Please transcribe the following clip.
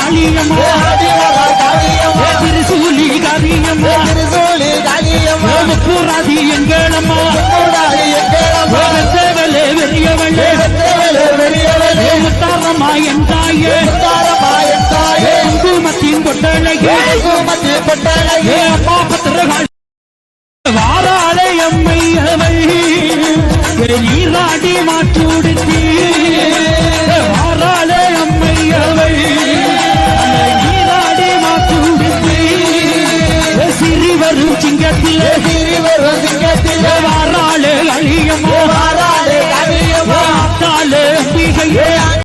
காளியம்மா திருசூலி காளியம்மா முக்கூராதி எங்களம்மா தேவலே வெறியவளே முத்தாரம்மா என் தாயே குங்குமத்தின் கொட்டழகே அப்பா பத்திரகாள் வாராளே அம்மை அவள் நீராடி மாற்றுடுத்தி வாராளே அம்மை அவள் நீராடி மாற்றுடுத்தி சிறிவரும் சிங்கத்திலே